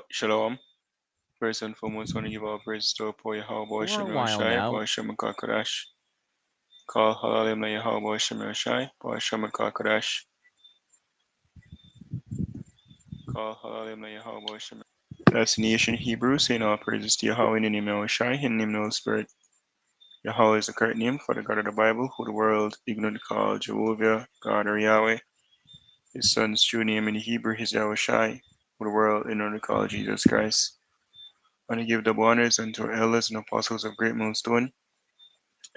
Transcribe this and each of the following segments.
Shalom. First and foremost, want to give all praise to our poor Yahweh For a Shem while Yahushai, now. Poor Shem Kakadash. Call Halalim La Yahweh Shem Yahushai, Poor Shem Kakadash. Call Halalim La Yahweh Shem. That's in the ancient Hebrew, saying all praises to Yahweh in the name of Yahushai, in the name of the Holy Spirit. Yahweh is the correct name for the God of the Bible, who the world ignorant call Jehovah, God or Yahweh. His son's true name in the Hebrew is Yahushai, who the world ignorant call Jesus Christ. I want to give double honors unto our elders and apostles of Great Millstone,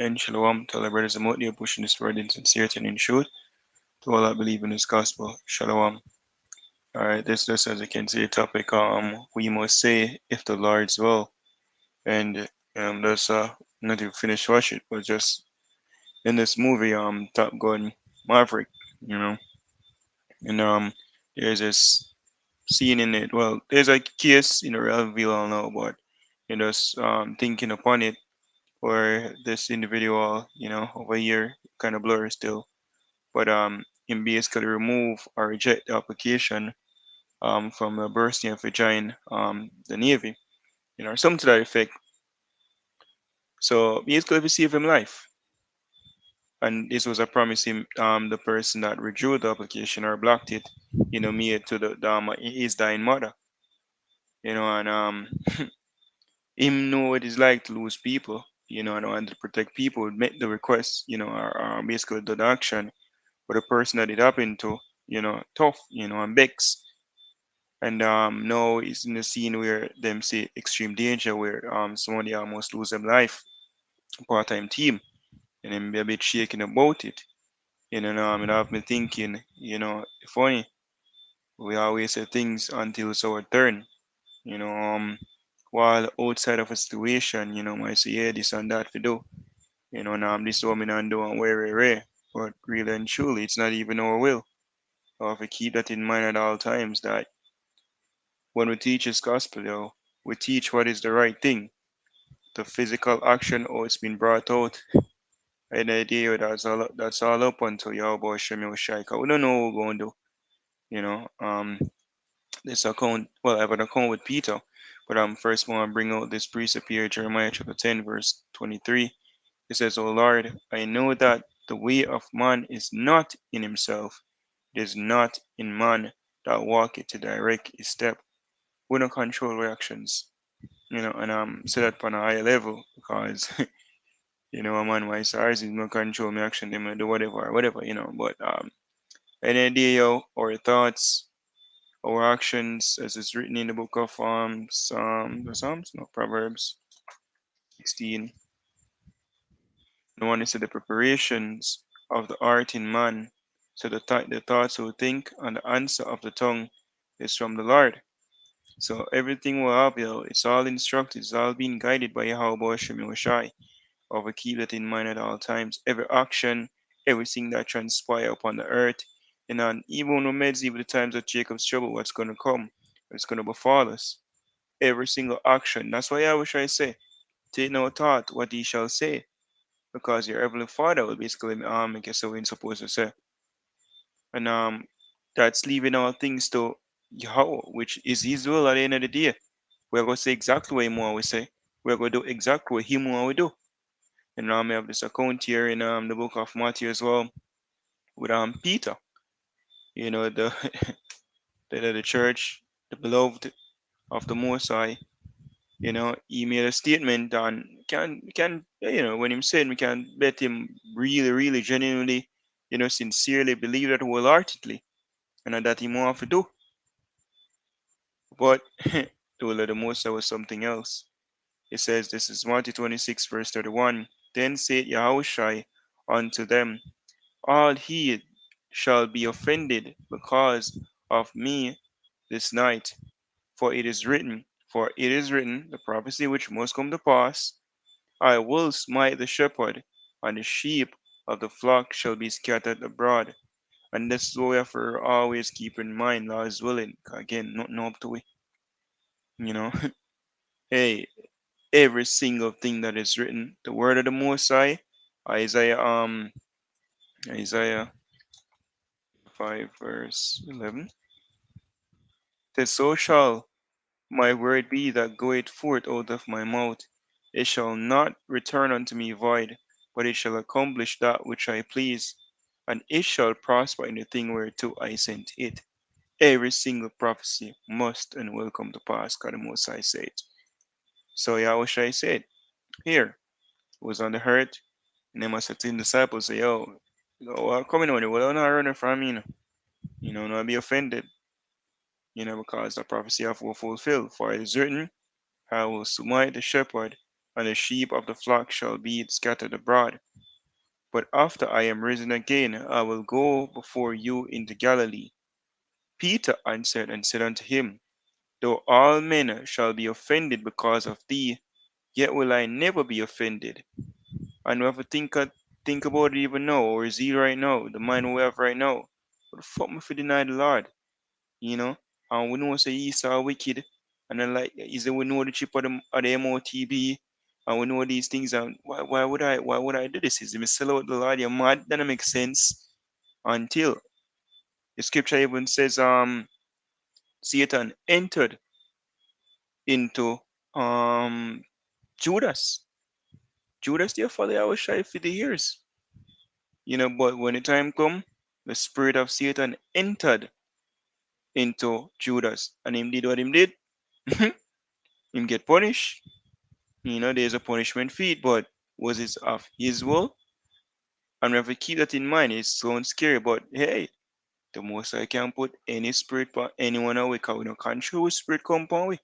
and shalom to all our brothers and Motni pushing this word in sincerity and in truth, to all that believe in this gospel. Shalom. Alright, this just as I can see a topic we must say if the Lord's will. And that's not to finish watch it, but just in this movie, Top Gun Maverick, you know, and there's this scene in it. Well, there's a case in the real we all know, but you know, just thinking upon it, where this individual, you know, over here kind of blurry still, but him basically remove or reject the application from a bursting of a giant the Navy, you know, something to that effect. So basically we save him life. And this was a promise him the person that withdrew the application or blocked it, you know, made to the his dying mother. You know, and him know what it's like to lose people, you know, and to protect people, make the request, you know, or basically the action for the person that it happened to, you know, tough, you know, and Bex. And now it's in the scene where them say extreme danger, where somebody almost lose them life, part-time team, and then be a bit shaking about it. You know, it have me thinking, you know, funny. We always say things until it's our turn. You know, while outside of a situation, you know, might say, yeah, this and that to do. You know, now this woman and do and where. But really and truly, it's not even our will. We have to keep that in mind at all times that when we teach His gospel, yo, we teach what is the right thing. The physical action, or it's been brought out. And the idea that's all up until your boy Shemi Shai. We don't know what we're going to do. You know, this account, well, I have an account with Peter, but first I want to bring out this precept here, Jeremiah chapter 10, verse 23. It says, O Lord, I know that the way of man is not in himself, it is not in man that walketh to direct his step. We don't control reactions, you know, and say that on a higher level because you know a man my size is no control my action, they may do whatever, you know, but any idea or thoughts our actions as it's written in the book of Psalms, no, Proverbs 16. No one is to the preparations of the art in man, so the thoughts who think and the answer of the tongue is from the Lord. So everything we have here, it's all instructed, it's all being guided by Yahweh Shem Yoshai. Or we keep that in mind at all times. Every action, everything that transpire upon the earth, and even when meds, even the times of Jacob's trouble, what's gonna come, what's gonna befall us. Every single action. That's why I wish I say, take no thought what he shall say, because your heavenly Father will basically make us so we're supposed to say, and that's leaving all things to Yahweh, which is His will at the end of the day. We're gonna say exactly what Him want we say. We're gonna do exactly what Him want we do. And now we have this account here in the book of Matthew as well with Peter, you know, the the church, the beloved of the Most High. You know, he made a statement and can you know when him said we can bet him really genuinely, you know, sincerely believe that wholeheartedly and that he want to do. But to let the Most High was something else. It says this is Matthew 26 verse 31. Then said Yahushua unto them, all he shall be offended because of me this night. For it is written, the prophecy which must come to pass, I will smite the shepherd, and the sheep of the flock shall be scattered abroad. And this is what we have to always keep in mind, Lord is willing. Again, nothing up to it. You know, hey, every single thing that is written, the word of the Most High, Isaiah, Isaiah 5 verse 11. Says, so shall My word be that goeth forth out of my mouth. It shall not return unto me void, but it shall accomplish that which I please, and it shall prosper in the thing whereto I sent it. Every single prophecy must and will come to pass, God the Most High said. So Yahushua said, here, was on the hurt, and they must have seen disciples say, well, coming on, well, not running from me, not be offended, because the prophecy of will fulfill. For it is written, I will smite the shepherd, and the sheep of the flock shall be scattered abroad. But after I am risen again, I will go before you into Galilee. Peter answered and said unto him, though all men shall be offended because of thee, yet will I never be offended. And we have to think about it even now, or is he right now, the mind we have right now. What the fuck me for deny the Lord? You know? And we know say Esau wicked, and then like is that we know the chip of the MOTB, and we know these things, and why would I do this? Is it me sell out the Lord? You're mad, that doesn't make sense. Until the scripture even says Satan entered into Judas. Judas there follow our shy for the years. But when the time come, the spirit of Satan entered into Judas, and him did what him did. Him get punished. There's a punishment feed, but was it of his will? And we have to keep that in mind. It sounds scary, but hey, the most I can put any spirit for anyone away, because we don't control which spirit come upon we.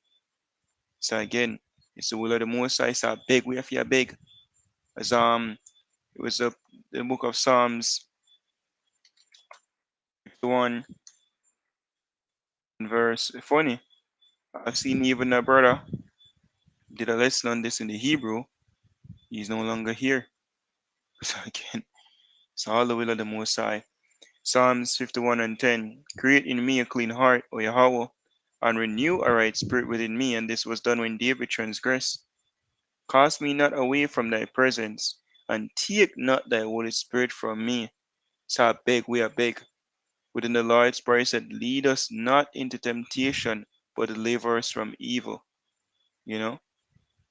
So again, it's the will of the most I say beg we have to beg. As it was the book of Psalms 51 verse funny. I've seen even a brother did a lesson on this in the Hebrew. He's no longer here. So again, it's all the will of the Most High. Psalms 51 and 10. Create in me a clean heart, O Yahweh, and renew a right spirit within me. And this was done when David transgressed. Cast me not away from thy presence, and take not thy Holy Spirit from me. So I beg, we are beg. Within the Lord's prayer said, lead us not into temptation, but deliver us from evil. You know?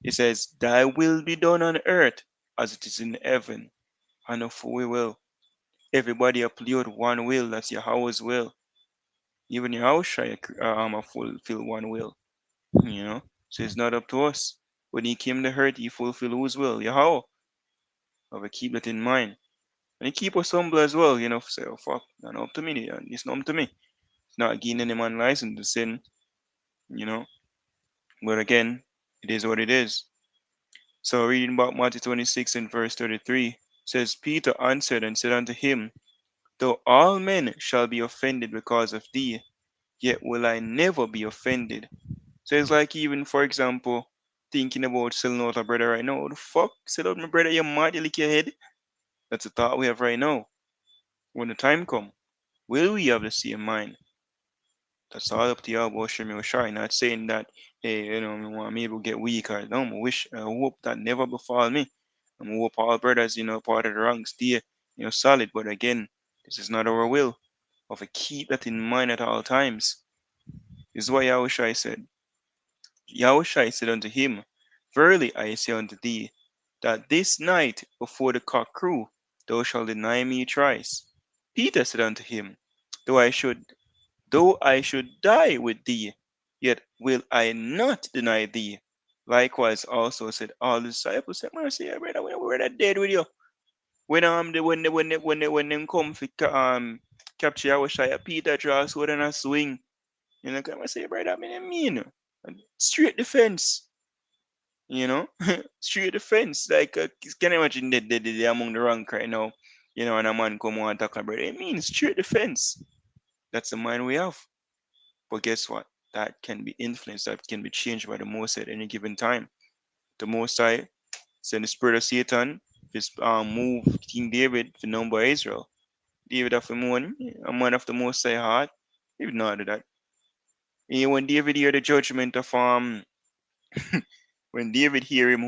It says, thy will be done on earth as it is in heaven. And of we will. Everybody upload one will, that's Yahweh's will. Even Yahushua fulfill one will. So it's not up to us. When he came to earth, he fulfilled whose will? Yahweh. But we keep that in mind. And he keep us humble as well, say, oh fuck, not up to me, it's not up to me. It's not giving any man license to sin, you know. But again, it is what it is. So reading about Matthew 26 and verse 33 says, Peter answered and said unto him, though all men shall be offended because of thee, yet will I never be offended. So it's like even, for example, thinking about selling out a brother right now. What the fuck? Sell out my brother, you mad, you lick your head? That's the thought we have right now. When the time come, will we have the same mind? That's all up to you, about Shemi Oshai. Not saying that, hey, I want me to get weak or no, I hope that never befall me. I hope all brothers, part of the ranks stay, solid. But again, this is not our will. But we keep that in mind at all times. This is what Yahushua said. Yahushua said unto him, verily I say unto thee, that this night before the cock crew, thou shalt deny me thrice. Peter said unto him, though I should die with thee, yet will I not deny thee. Likewise also said all the disciples, said, mercy, brother, we're not dead with you. When them come for capture Yahushua, Peter draw sword and a swing. Come and say, brother, I mean, straight defense. Straight defense. Like, can you imagine they among the rank right now, and a man come on and talk about it. It means straight defense. That's the mind we have. But guess what? That can be influenced, that can be changed by the Most at any given time. The Most High send the spirit of Satan, this move King David to number Israel. David of the moon, a man of the Most High heart, he would not do that. And when David hear the judgment of when David hear him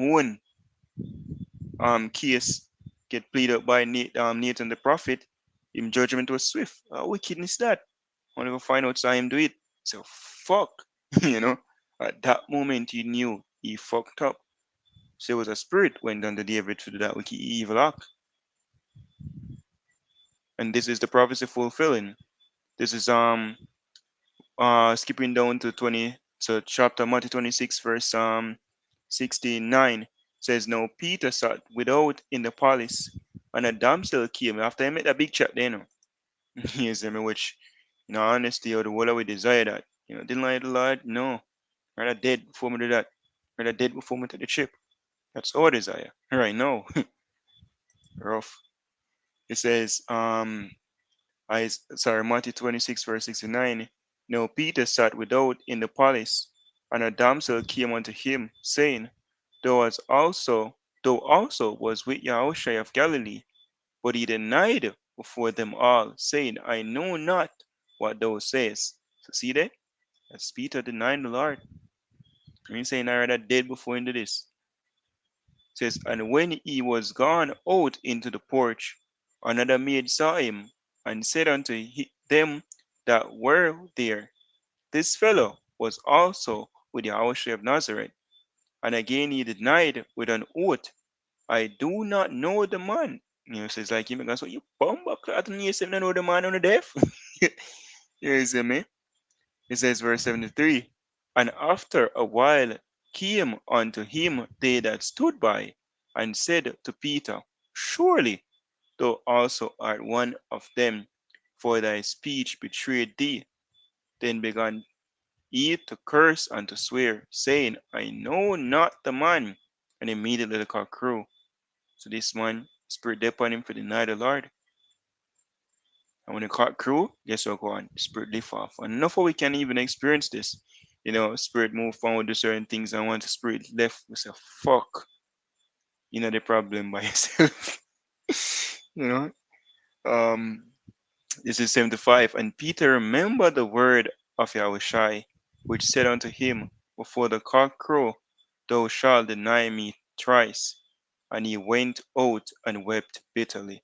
own case get pleaded up by Nathan the prophet, him judgment was swift. How wickedness that? Only go find out so him do it. So fuck, you know. At that moment, he knew he fucked up. So it was a spirit went unto David to do that wicked evil act. And this is the prophecy fulfilling. This is skipping down to 20, so chapter Matthew 26 verse 69 says, now Peter sat without in the palace, and a damsel came after he made a big chat there, you know. You see me, which, honesty or the word we desire that, didn't lie to the Lord, no, rather dead before me do that, rather dead before me to the chip. That's our desire right now. Rough. It says I sorry, Matthew 26, verse 69. Now Peter sat without in the palace, and a damsel came unto him, saying, thou also was with Yahushua of Galilee. But he denied before them all, saying, I know not what thou sayest. So see there? That's Peter denying the Lord. And he's saying, I rather dead before into this. It says, and when he was gone out into the porch, another maid saw him, and said unto them that were there, this fellow was also with Yahushua of Nazareth. And again he denied with an oath, I do not know the man. So it's like him again, so you bumba clot and you say you know the man on the deaf. You see me? It says verse 73. And after a while came unto him they that stood by, and said to Peter, surely thou also art one of them, for thy speech betrayed thee. Then began he to curse and to swear, saying, I know not the man. And immediately the cock crew. So this man, spirit dip on him for deny the Lord. And when the cock crew, guess what go on? Spirit lift off. And enough of we can even experience this. Spirit move forward to certain things, and once the spirit left, we say, fuck, the problem by yourself. you know. Um this is 75. And Peter remembered the word of Yahushua, which said unto him, before the cock crow, thou shalt deny me thrice. And he went out and wept bitterly.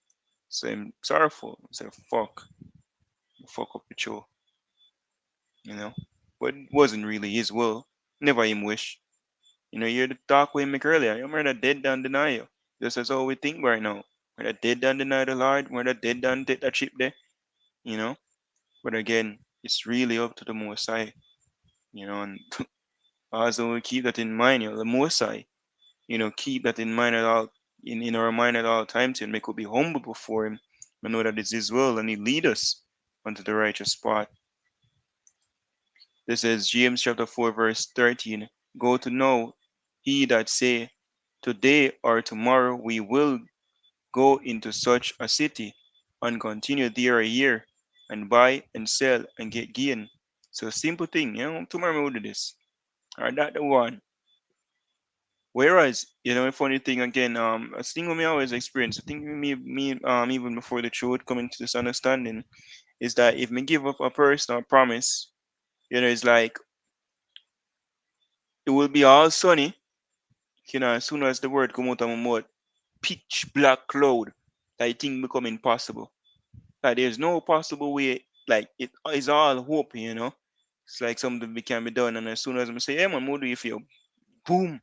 So I'm sorrowful. I said, fuck up with you know. But it wasn't really his will. Never him wish. You're the talk we make earlier. I'm rather dead than deny you. Just as all we think right now. Rather dead than deny the Lord, rather dead than take that chip there, you know. But again, it's really up to the Most High, and also we keep that in mind, the Most High, keep that in mind at all, in our mind at all times, and make us be humble before Him, and know that it's His will, and He lead us unto the righteous path. This is James chapter 4, verse 13. Go to know he that say, today or tomorrow we will go into such a city, and continue there a year, and buy and sell and get gain. So simple thing, tomorrow we'll do this. Or that the one. Whereas, a funny thing again, a thing we always experience, I think me even before the truth coming to this understanding, is that if me give up a person or promise, it's like it will be all sunny, as soon as the word come out of my mouth, pitch black cloud, that thing become impossible. Like there's no possible way, like it is all hope, It's like something can be done, and as soon as I say, hey man, what do you feel? Boom,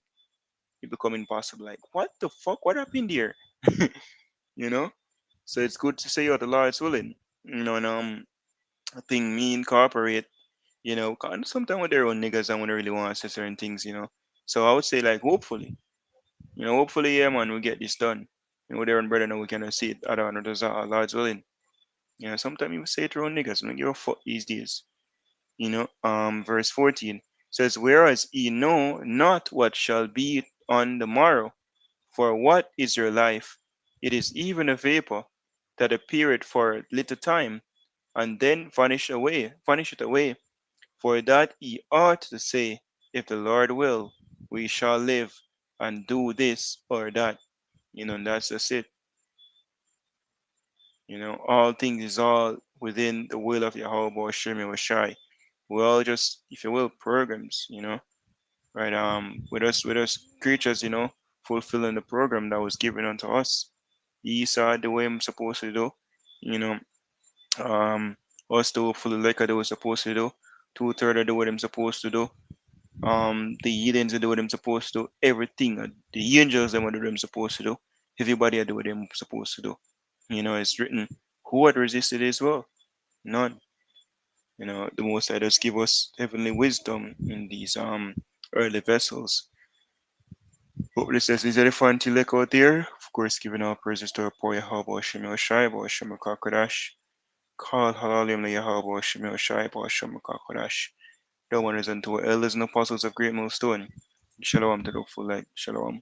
it become impossible. Like, what the fuck? What happened here? you know? So it's good to say, oh, the Lord's willing. And I think me incorporate, kind of sometimes with their own niggas and when they really want to say certain things, So I would say like hopefully, hopefully, yeah man, we get this done. With their own brother now we can see it other and others are Lord's willing. Sometimes you say it to our own niggas, don't give a fuck these days. Verse 14 says, whereas ye know not what shall be on the morrow, for what is your life? It is even a vapor that appeareth for a little time, and then vanisheth away. For that ye ought to say, if the Lord will, we shall live and do this or that. And that's just it. All things is all within the will of Yahweh Shemi Washai. We all just, if you will, programs, right? With us creatures, fulfilling the program that was given unto us. He saw the way I'm supposed to do, you know, um, us to fully like I was supposed to do, 2/3 of the way I'm supposed to do, The aliens do what them supposed to do. Everything. The angels them what them supposed to do. Everybody do what them supposed to do. It's written. Who had resisted as well? None. The Most High does give us heavenly wisdom in these early vessels. But this says, is elephant lake out there? Of course, giving our praises to our poor Yahweh Shemel Shai, Shemel Kakodash. Call Halalim Yahweh Shemel Shai, Shemel Kakodash. The one is unto elders and apostles of great millstone. Shalom to the full light. Shalom.